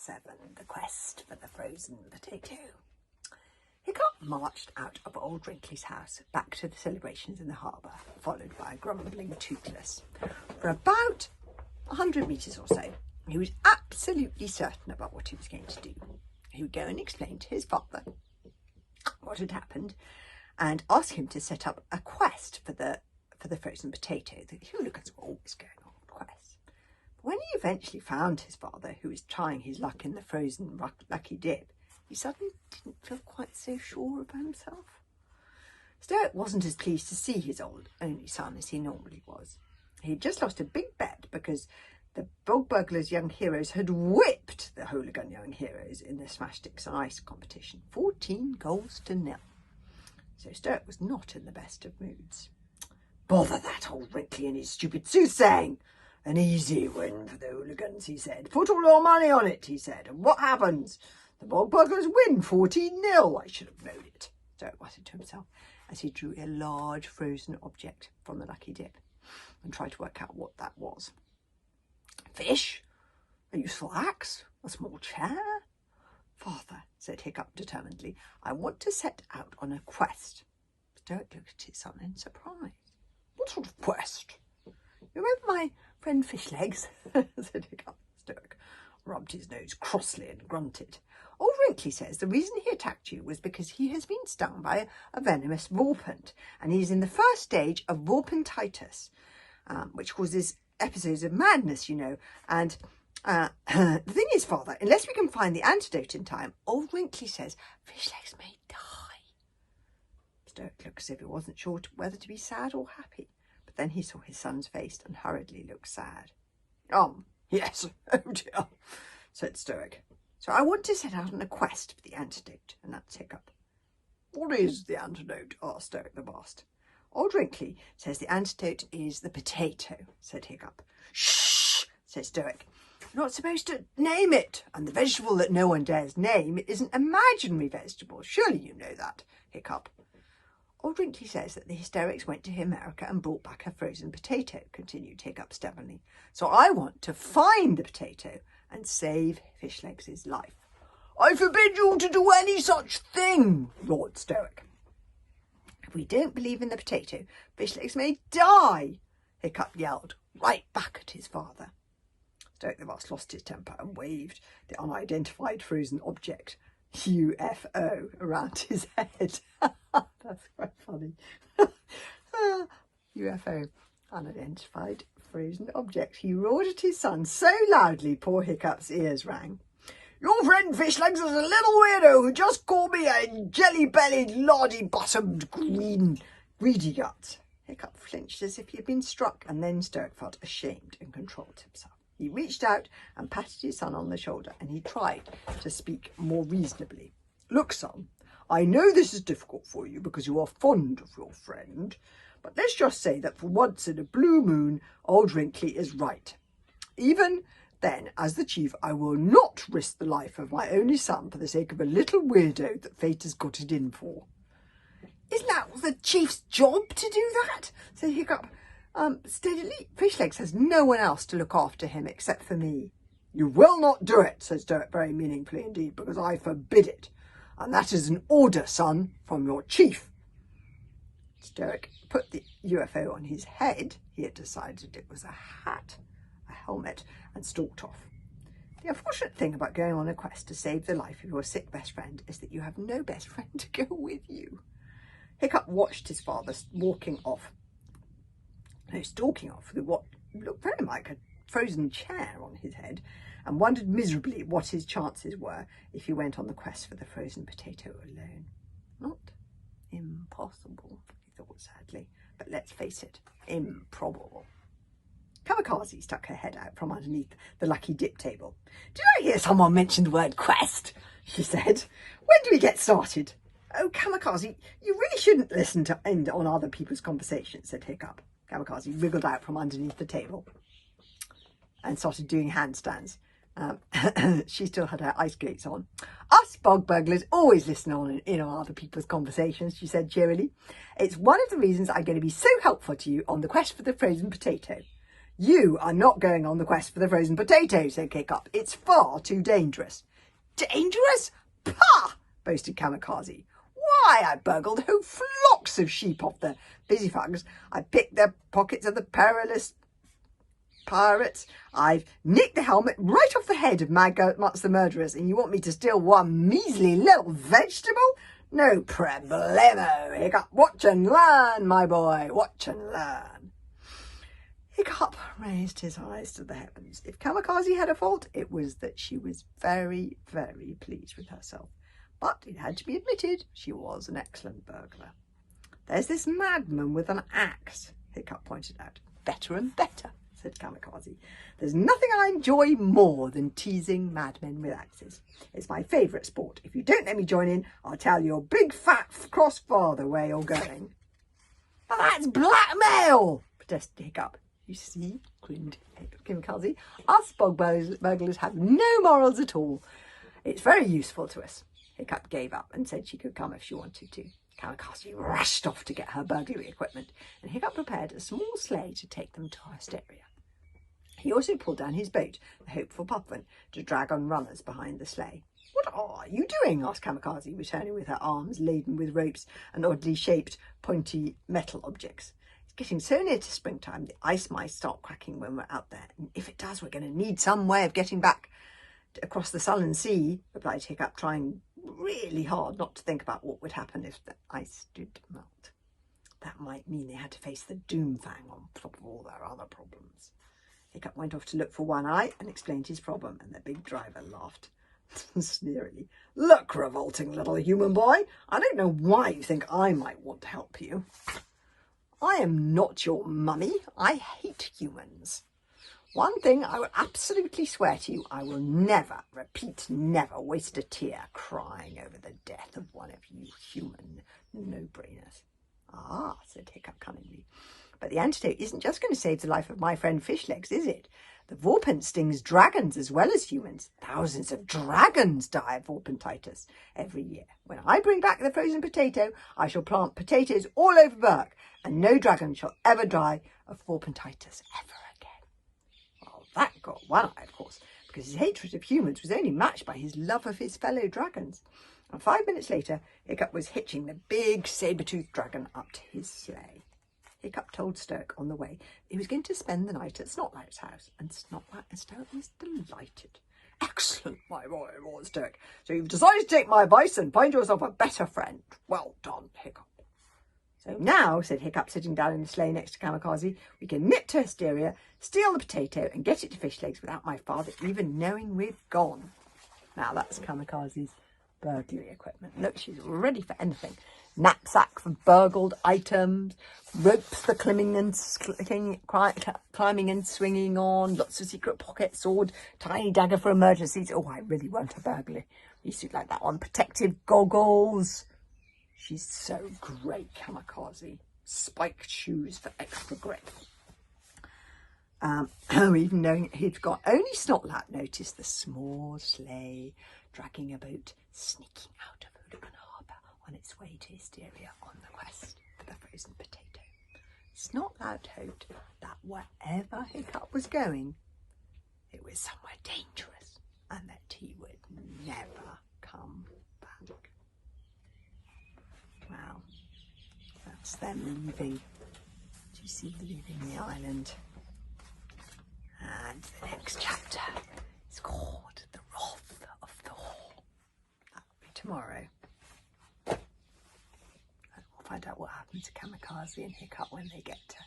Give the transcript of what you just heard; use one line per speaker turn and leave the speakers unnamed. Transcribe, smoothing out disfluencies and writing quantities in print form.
7, The Quest for the Frozen Potato. Hiccup marched out of old Wrinkly's house back to the celebrations in the harbour, followed by a grumbling Toothless. For about 100 metres or so, he was absolutely certain about what he was going to do. He would go and explain to his father what had happened and ask him to set up a quest for the frozen potato. The hooligans were always going on quests. But when he eventually found his father, who was trying his luck in the frozen lucky dip, he suddenly didn't feel quite so sure of himself. Stoic wasn't as pleased to see his only son as he normally was. He'd just lost a big bet because the Bog Burglars' young heroes had whipped the hooligan young heroes in the Smash Sticks and Ice competition, 14 goals to 0. So Stoic was not in the best of moods. "Bother that old Wrinkly and his stupid soothsaying. An easy win for the hooligans," he said. "Put all your money on it," he said. "And what happens? The Bog Burglars win 14-0. I should have known it," Stoic muttered to himself as he drew a large frozen object from the lucky dip and tried to work out what that was. "Fish? A useful axe? A small chair?" "Father," said Hiccup determinedly, "I want to set out on a quest." Stoic looked at his son in surprise. "What sort of quest?" "You remember my friend Fishlegs?" said Hiccup. Stoic rubbed his nose crossly and grunted. "Old Wrinkly says the reason he attacked you was because he has been stung by a venomous vorpant, and he is in the first stage of vorpantitis, which causes episodes of madness, you know. And the thing is, Father, unless we can find the antidote in time, old Wrinkly says Fishlegs may die." Stoic looked as if he wasn't sure whether to be sad or happy, but then he saw his son's face and hurriedly looked sad. "Yes, oh dear," said Stoic. "So I want to set out on a quest for the antidote," announced Hiccup. "What is the antidote?" asked Stoic the Bast. "Old Wrinkly says the antidote is the potato," said Hiccup. "Shh," said Stoic. "You're not supposed to name it, and the vegetable that no one dares name is an imaginary vegetable. Surely you know that, Hiccup." "Old Wrinkly says that the hysterics went to America and brought back a frozen potato," continued Hiccup stubbornly. "So I want to find the potato and save Fishlegs' life." "I forbid you to do any such thing," roared Stoic. "If we don't believe in the potato, Fishlegs may die," Hiccup yelled right back at his father. Stoic the Vast lost his temper and waved the unidentified frozen object, UFO, around his head. That's quite funny. UFO, unidentified frozen object. He roared at his son so loudly poor Hiccup's ears rang. "Your friend Fishlegs is a little weirdo who just called me a jelly-bellied, lardy-bottomed, greedy gut." Hiccup flinched as if he had been struck, and then Stoic felt ashamed and controlled himself. He reached out and patted his son on the shoulder, and he tried to speak more reasonably. "Look, son, I know this is difficult for you because you are fond of your friend, but let's just say that for once in a blue moon, old Wrinkly is right. Even then, as the chief, I will not risk the life of my only son for the sake of a little weirdo that fate has got it in for." "Isn't that the chief's job to do that?" said Hiccup steadily. "Fishlegs has no one else to look after him except for me." "You will not do it," said Stoic very meaningfully indeed, "because I forbid it. And that is an order, son, from your chief." Stoic put the UFO on his head. He had decided it was a hat, a helmet, and stalked off. The unfortunate thing about going on a quest to save the life of your sick best friend is that you have no best friend to go with you. Hiccup watched his father stalking off with what looked very like a frozen chair on his head, and wondered miserably what his chances were if he went on the quest for the frozen potato alone. Not impossible, he thought sadly, but let's face it, improbable. Kamikaze stuck her head out from underneath the lucky dip table. "Did I hear someone mention the word quest?" she said. "When do we get started?" "Oh, Kamikaze, you really shouldn't listen to end on other people's conversations," said Hiccup. Kamikaze wriggled out from underneath the table and started doing handstands. She still had her ice skates on. "Us bog burglars always listen in on other people's conversations," she said cheerily. "It's one of the reasons I'm going to be so helpful to you on the quest for the frozen potato. You are not going on the quest for the frozen potato, said Hiccup. It's far too dangerous. Dangerous? Pah! boasted Kamikaze. Why, I burgled whole flocks of sheep off the busyfugs. I picked the pockets of the perilous pirates. I've nicked the helmet right off the head of Mutts the murderers, and you want me to steal one measly little vegetable? No problemo, Hiccup. Watch and learn, my boy. Watch and learn. Hiccup raised his eyes to the heavens. If Kamikaze had a fault, it was that she was very, very pleased with herself. But it had to be admitted, she was an excellent burglar. There's this madman with an axe, Hiccup pointed out. Better and better, said Kamikaze. There's nothing I enjoy more than teasing madmen with axes. It's my favourite sport. If you don't let me join in, I'll tell your big fat cross father where you're going. But that's blackmail, protested Hiccup. You see, grinned Kamikaze, us burglars have no morals at all. It's very useful to us. Hiccup gave up and said she could come if she wanted to. Kamikaze rushed off to get her burglary equipment, and Hiccup prepared a small sleigh to take them to Hysteria. He also pulled down his boat, the Hopeful Puffin, to drag on runners behind the sleigh. What are you doing? asked Kamikaze, returning with her arms laden with ropes and oddly shaped, pointy metal objects. Getting so near to springtime, the ice might start cracking when we're out there. And if it does, we're going to need some way of getting back across the sullen sea, replied Hiccup, trying really hard not to think about what would happen if the ice did melt. That might mean they had to face the Doomfang on top of all their other problems. Hiccup went off to look for One Eye and explained his problem, and the big driver laughed sneeringly. Look, revolting little human boy, I don't know why you think I might want to help you. I am not your mummy. I hate humans. One thing I will absolutely swear to you, I will never, repeat never, waste a tear crying over the death of one of you human no-brainers. Ah, said Hiccup cunningly. But the antidote isn't just going to save the life of my friend Fishlegs, is it? The Vorpant stings dragons as well as humans. Thousands of dragons die of Vorpantitis every year. When I bring back the frozen potato, I shall plant potatoes all over Berk, and no dragon shall ever die of Vorpantitis ever again. Well, that got One Eye, of course, because his hatred of humans was only matched by his love of his fellow dragons. And 5 minutes later, Hiccup was hitching the big saber-toothed dragon up to his sleigh. Hiccup told Stirk on the way he was going to spend the night at Snotlight's house, and Stirk was delighted. Excellent, my boy, roared Stirk. So you've decided to take my advice and find yourself a better friend. Well done, Hiccup. So now, said Hiccup, sitting down in the sleigh next to Kamikaze, we can nip to Hysteria, steal the potato, and get it to Fishlegs without my father even knowing we've gone. Now that's Kamikaze's burglary equipment. Look, she's ready for anything. Knapsack for burgled items, ropes for climbing and swinging on, lots of secret pockets, sword, tiny dagger for emergencies. Oh, I really want a burglary suit like that one. Protective goggles. She's so great, Kamikaze. Spiked shoes for extra grip. Even knowing he'd got only Snotlout noticed the small sleigh dragging a boat, sneaking out of Houligan Harbour on its way to Hysteria on the quest for the frozen potato. Snotlout hoped that wherever Hiccup was going, it was somewhere dangerous and that he would never come back. Wow, that's them leaving. Do you see leaving the island? And the next chapter is called The Wrath of Thor. That'll be tomorrow. And we'll find out what happens to Kamikaze and Hiccup when they get to